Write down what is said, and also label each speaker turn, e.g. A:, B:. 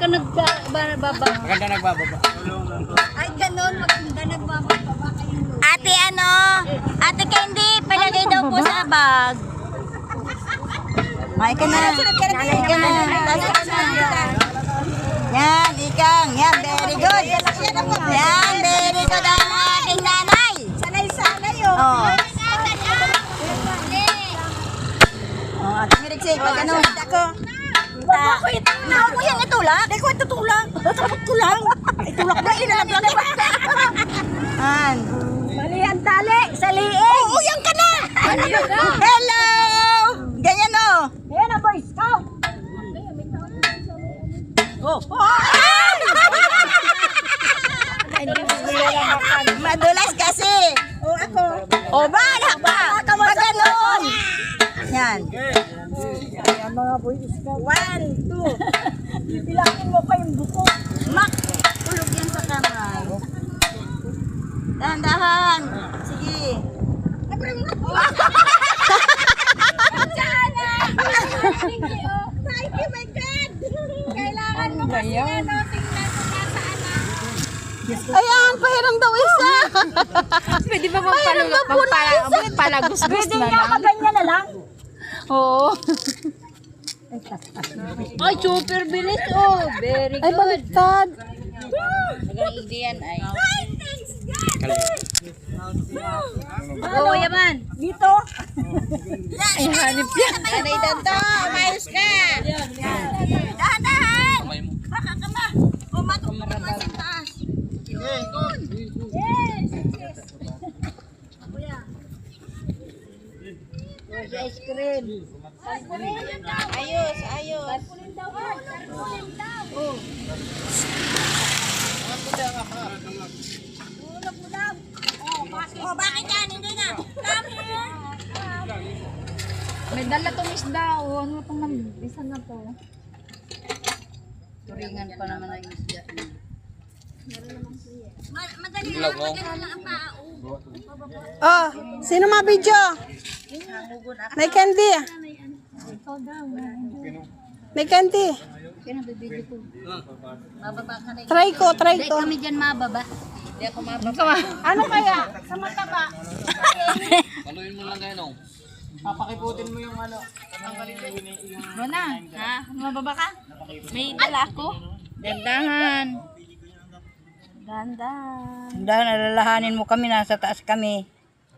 A: nagbababa.
B: Maganda nagbababa.
A: Ay, ganon. Maganda nagbababa kayo.
C: Ate Ate Candy, palagay daw po sa bag. May ka na. May ka na. Yan, ikang. Yan, very good. Yan, very good ang aking nanay.
A: Sanay-sanay yun.
C: Oh. Oh, Ate Mirixie, pag ano. Ako itulak mo yan, itulak. Hindi ko itutulak. Tapos ko lang. Itulak na, ilalaglag. An.
A: Mali ang tali. Sa liig.
C: Oo, yan ka na. Hello. Ganyan o.
A: Ayan ang boy scout.
C: Oh. Madulas kasi.
A: O ako.
C: O, bahala pa. Pag ganon. Yan.
A: Ayan mga boy scout. 1, 2. Ibilangin mo pa yung buko.
C: Mak, tulog yan sa kamay. Dahan-dahan. Sige.
A: Thank you, my God. Kailangan mo kasi tingnan mo nasaan na.
C: Ayan, pahiram daw isa.
D: Pwede ba magpalagusgus
A: Pwede
D: na
A: nga
D: lang?
A: maganyan na lang.
D: Oo.
A: Ay, super bilis. Oh, very
D: Ay, baliktad.
A: Oo, yaman. Dito.
D: Ay, hanip yan.
C: Anay danto, umayos ka. Dahan-dahan. Baka ka ma. Umatok ka naman sa taas.
A: Ice cream.
C: Ayos, ayos. Oh, bakit yan? Hindi na. Come here.
D: May dala tong isda. O, ano itong isa na to?
C: Turingan pa naman ang isda. Madali lang, madali lang ang pao.
E: Oh, sino ma-video? May candy. May candy.
C: Bababa ka na.
E: Try ko.
C: Kami dyan mababa. Hindi ako mababa.
E: Ano kaya? Sa mataba.
B: Paluin mo lang kayo nung. Papakiputin mo yung ano.
D: Mana? Ha? Mababa ka? May dala ako?
C: Dandahan.
D: Dandan.
C: Dandahan, alalahanin mo kami. Nasa taas kami.